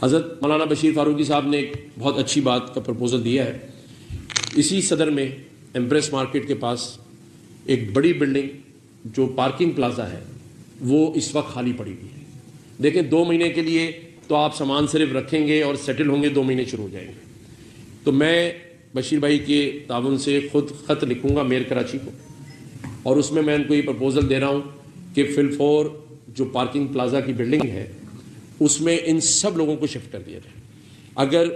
حضرت مولانا بشیر فاروقی صاحب نے ایک بہت اچھی بات کا پرپوزل دیا ہے. اسی صدر میں ایمپریس مارکیٹ کے پاس ایک بڑی بلڈنگ جو پارکنگ پلازا ہے وہ اس وقت خالی پڑی ہوئی ہے. دیکھیں 2 مہینے کے لیے تو آپ سامان صرف رکھیں گے اور سیٹل ہوں گے, 2 مہینے شروع ہو جائیں گے. تو میں بشیر بھائی کے تعاون سے خود خط لکھوں گا میئر کراچی کو, اور اس میں ان کو یہ پرپوزل دے رہا ہوں کہ فل فور جو پارکنگ پلازا کی بلڈنگ ہے اس میں ان سب لوگوں کو شفٹ کر دیا جائے. اگر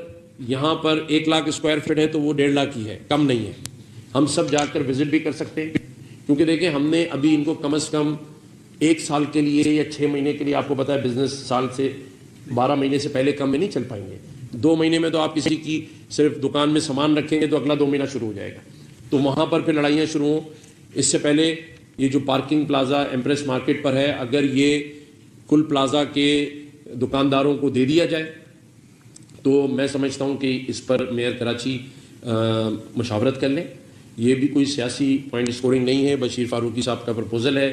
یہاں پر 1 لاکھ اسکوائر فٹ ہے تو وہ 1.5 لاکھ ہی ہے, کم نہیں ہے. ہم سب جا کر وزٹ بھی کر سکتے ہیں, کیونکہ دیکھیں ہم نے ابھی ان کو کم از کم 1 سال کے لیے یا 6 مہینے کے لیے, آپ کو پتا ہے بزنس سال سے 12 مہینے سے پہلے کم میں نہیں چل پائیں گے. 2 مہینے میں تو آپ کسی کی صرف دکان میں سامان رکھیں گے تو اگلا 2 مہینہ شروع ہو جائے گا, تو وہاں پر پھر لڑائیاں شروع ہوں. اس سے پہلے یہ جو پارکنگ پلازا ایمپریس مارکیٹ پر ہے, اگر یہ کل پلازا کے دکانداروں کو دے دیا جائے تو میں سمجھتا ہوں کہ اس پر میئر کراچی مشاورت کر لیں. یہ بھی کوئی سیاسی پوائنٹ اسکورنگ نہیں ہے, بشیر فاروقی صاحب کا پرپوزل ہے.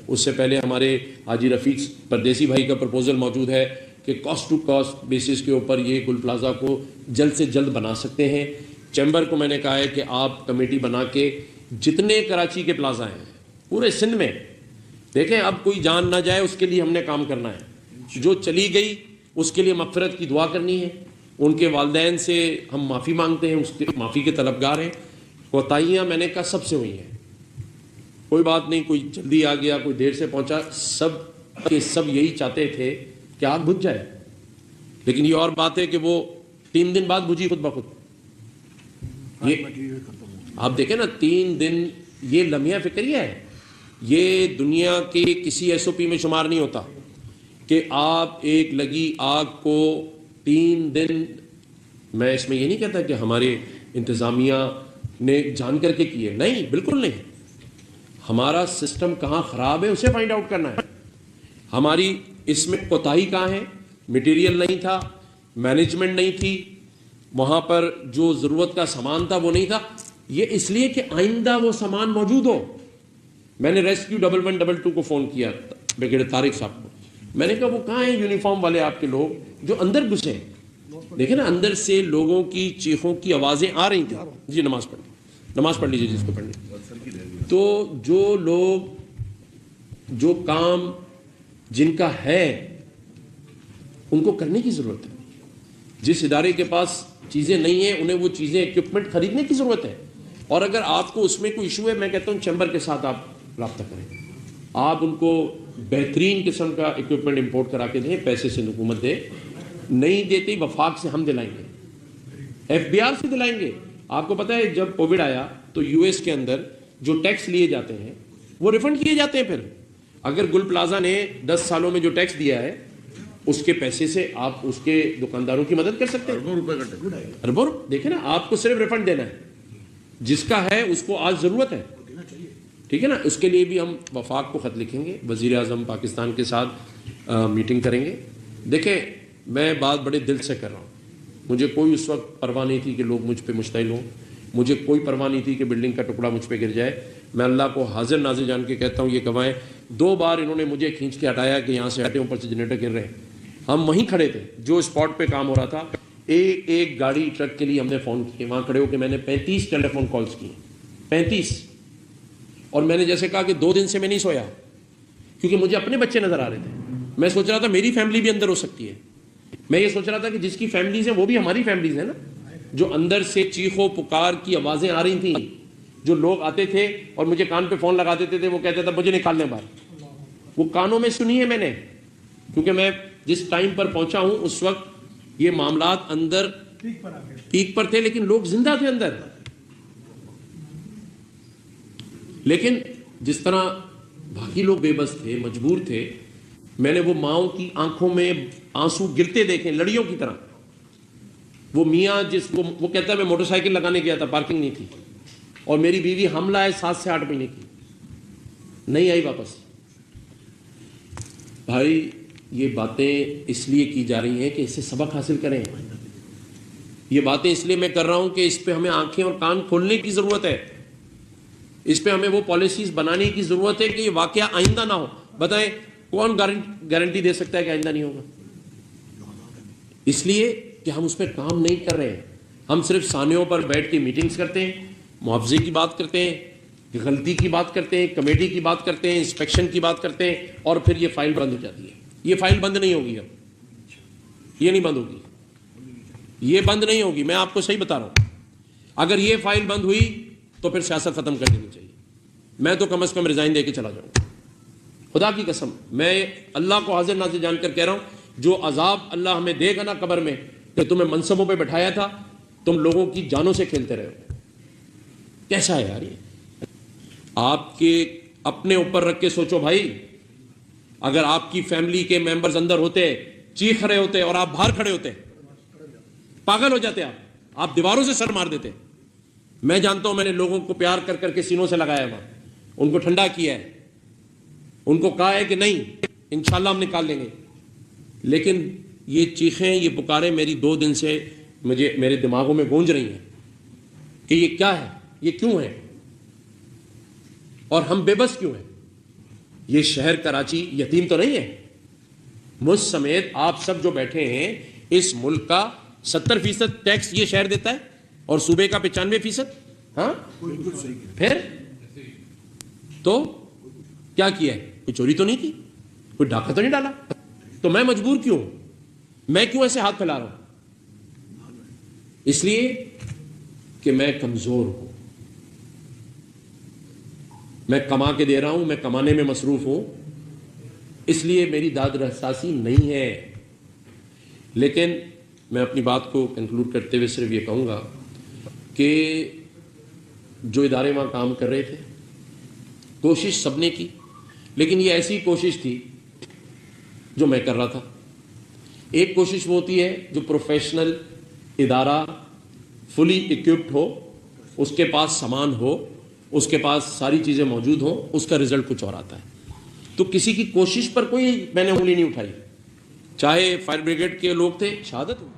اس سے پہلے ہمارے حاجی رفیق پردیسی بھائی کا پرپوزل موجود ہے کہ کاسٹ ٹو کاسٹ بیسس کے اوپر یہ گل پلازا کو جلد سے جلد بنا سکتے ہیں. چیمبر کو میں نے کہا ہے کہ آپ کمیٹی بنا کے جتنے کراچی کے پلازا ہیں پورے سندھ میں, دیکھیں اب کوئی جان نہ جائے اس کے لیے ہم نے کام کرنا ہے. جو چلی گئی اس کے لیے مغفرت کی دعا کرنی ہے, ان کے والدین سے ہم معافی مانگتے ہیں, اس کے معافی کے طلبگار ہیں. کوتاہیاں میں نے کہا سب سے ہوئی ہیں, کوئی بات نہیں, کوئی جلدی آ گیا, کوئی دیر سے پہنچا, سب کے سب یہی چاہتے تھے کہ آگ بجھ جائے. لیکن یہ اور بات ہے کہ وہ 3 دن بعد بجھی خود بخود. یہ آپ دیکھیں نا 3 دن, یہ لمحہ فکریہ ہے, یہ دنیا کے کسی ایس او پی میں شمار نہیں ہوتا کہ آپ ایک لگی آگ کو 3 دن. میں اس میں یہ نہیں کہتا کہ ہمارے انتظامیہ نے جان کر کے کیے, نہیں, بالکل نہیں. ہمارا سسٹم کہاں خراب ہے اسے فائنڈ آؤٹ کرنا ہے. ہماری اس میں کوتاہی کہاں ہے, مٹیریل نہیں تھا, مینجمنٹ نہیں تھی, وہاں پر جو ضرورت کا سامان تھا وہ نہیں تھا. یہ اس لیے کہ آئندہ وہ سامان موجود ہو. میں نے ریسکیو 1112 کو فون کیا بریگیڈیئر طارق صاحب کو, میں نے کہا وہ کہاں ہیں یونیفارم والے آپ کے لوگ جو اندر گھسے ہیں. دیکھیں نا اندر سے لوگوں کی چیخوں کی آوازیں آ رہی تھیں. جی نماز پڑھ لیجیے جس کو پڑھنی. تو جو لوگ جو کام جن کا ہے ان کو کرنے کی ضرورت ہے. جس ادارے کے پاس چیزیں نہیں ہیں انہیں وہ چیزیں اکوپمنٹ خریدنے کی ضرورت ہے. اور اگر آپ کو اس میں کوئی ایشو ہے, میں کہتا ہوں چیمبر کے ساتھ آپ رابطہ کریں, آپ ان کو بہترین قسم کا اکوپمنٹ امپورٹ کرا کے دیں, پیسے سے حکومت دے, نہیں دیتی وفاق سے ہم دلائیں گے, ایف بی آر سے دلائیں گے. آپ کو پتہ ہے جب کووڈ آیا تو یو ایس کے اندر جو ٹیکس لیے جاتے ہیں وہ ریفنڈ کیے جاتے ہیں. پھر اگر گل پلازا نے 10 سالوں میں جو ٹیکس دیا ہے اس کے پیسے سے آپ اس کے دکانداروں کی مدد کر سکتے ہیں. اربوں روپے دیکھیں نا, آپ کو صرف ریفنڈ دینا ہے, جس کا ہے اس کو آج ضرورت ہے, ٹھیک ہے نا. اس کے لیے بھی ہم وفاق کو خط لکھیں گے, وزیر اعظم پاکستان کے ساتھ میٹنگ کریں گے. دیکھیں میں بات بڑے دل سے کر رہا ہوں, مجھے کوئی اس وقت پرواہ نہیں تھی کہ لوگ مجھ پہ مشتعل ہوں, مجھے کوئی پرواہ نہیں تھی کہ بلڈنگ کا ٹکڑا مجھ پہ گر جائے. میں اللہ کو حاضر ناظر جان کے کہتا ہوں یہ گواہیں, 2 بار انہوں نے مجھے کھینچ کے ہٹایا کہ یہاں سے ہٹے, اوپر سے جنریٹر گر رہے ہیں. ہم وہیں کھڑے تھے جو اسپاٹ پہ کام ہو رہا تھا, ایک گاڑی ٹرک کے لیے ہم نے فون کیے, وہاں کھڑے ہو کے میں نے 35 ٹیلی فون کالز کی, 35. اور میں نے جیسے کہا کہ 2 دن سے میں نہیں سویا, کیونکہ مجھے اپنے بچے نظر آ رہے تھے. میں سوچ رہا تھا میری فیملی بھی اندر ہو سکتی ہے. میں یہ سوچ رہا تھا کہ جس کی فیملیز ہیں وہ بھی ہماری فیملیز ہیں نا, جو اندر سے چیخو پکار کی آوازیں آ رہی تھیں. جو لوگ آتے تھے اور مجھے کان پہ فون لگا دیتے تھے, وہ کہتے تھے مجھے نکالنے باہر, وہ کانوں میں سنی ہے میں نے, کیونکہ میں جس ٹائم پر پہنچا ہوں اس وقت یہ معاملات اندر پیک پر تھے, لیکن لوگ زندہ تھے اندر. لیکن جس طرح باقی لوگ بے بس تھے, مجبور تھے, میں نے وہ ماؤں کی آنکھوں میں آنسو گرتے دیکھے لڑیوں کی طرح. وہ میاں جس کو وہ کہتا ہے میں موٹر سائیکل لگانے گیا تھا, پارکنگ نہیں تھی, اور میری بیوی حاملہ ہے 7 سے 8 مہینے کی, نہیں آئی واپس. بھائی یہ باتیں اس لیے کی جا رہی ہیں کہ اس سے سبق حاصل کریں. یہ باتیں اس لیے میں کر رہا ہوں کہ اس پہ ہمیں آنکھیں اور کان کھولنے کی ضرورت ہے. اس پہ ہمیں وہ پالیسیز بنانے کی ضرورت ہے کہ یہ واقعہ آئندہ نہ ہو. بتائیں کون گارنٹی دے سکتا ہے کہ آئندہ نہیں ہوگا؟ اس لیے کہ ہم اس پہ کام نہیں کر رہے ہیں. ہم صرف سانحوں پر بیٹھ کے میٹنگز کرتے ہیں, معاوضے کی بات کرتے ہیں, غلطی کی بات کرتے ہیں, کمیٹی کی بات کرتے ہیں, انسپیکشن کی بات کرتے ہیں, اور پھر یہ فائل بند ہو جاتی ہے. یہ فائل بند نہیں ہوگی, اب یہ نہیں بند ہوگی, یہ بند نہیں ہوگی. میں آپ کو صحیح بتا رہا ہوں, اگر یہ فائل بند ہوئی تو پھر سیاست ختم کر دینی چاہیے. میں تو کم از کم ریزائن دے کے چلا جاؤں. خدا کی قسم, میں اللہ کو حاضر ناظر جان کر کہہ رہا ہوں, جو عذاب اللہ ہمیں دے گا نا قبر میں, کہ تمہیں منصبوں پہ بٹھایا تھا, تم لوگوں کی جانوں سے کھیلتے رہے ہو. کیسا ہے یار یہ؟ آپ کے اپنے اوپر رکھ کے سوچو بھائی, اگر آپ کی فیملی کے ممبرز اندر ہوتے, چیخ رہے ہوتے اور آپ باہر کھڑے ہوتے, پاگل ہو جاتے آپ دیواروں سے سر مار دیتے. میں جانتا ہوں, میں نے لوگوں کو پیار کر کر کے سینوں سے لگایا ہوا, ان کو ٹھنڈا کیا ہے, ان کو کہا ہے کہ نہیں انشاءاللہ ہم نکال لیں گے. لیکن یہ چیخیں, یہ پکاریں میری 2 دن سے میرے دماغوں میں گونج رہی ہیں کہ یہ کیا ہے, یہ کیوں ہے, اور ہم بے بس کیوں ہیں. یہ شہر کراچی یتیم تو نہیں ہے. مجھ سمیت آپ سب جو بیٹھے ہیں, اس ملک کا 70% ٹیکس یہ شہر دیتا ہے, اور صوبے کا 95%. ہاں پھر تو کیا کیا ہے؟ کوئی چوری تو نہیں کی, کوئی ڈاکہ تو نہیں ڈالا. تو میں مجبور کیوں ہوں, میں کیوں ایسے ہاتھ پھیلا رہا ہوں؟ اس لیے کہ میں کمزور ہوں, میں کما کے دے رہا ہوں, میں کمانے میں مصروف ہوں, اس لیے میری داد رساسی نہیں ہے. لیکن میں اپنی بات کو کنکلوڈ کرتے ہوئے صرف یہ کہوں گا کہ جو ادارے وہاں کام کر رہے تھے, کوشش سب نے کی, لیکن یہ ایسی کوشش تھی جو میں کر رہا تھا. ایک کوشش وہ ہوتی ہے جو پروفیشنل ادارہ فلی اکوپڈ ہو, اس کے پاس سامان ہو, اس کے پاس ساری چیزیں موجود ہوں, اس کا رزلٹ کچھ اور آتا ہے. تو کسی کی کوشش پر کوئی میں نے انگلی نہیں اٹھائی, چاہے فائر بریگیڈ کے لوگ تھے, شہادت ہوئی.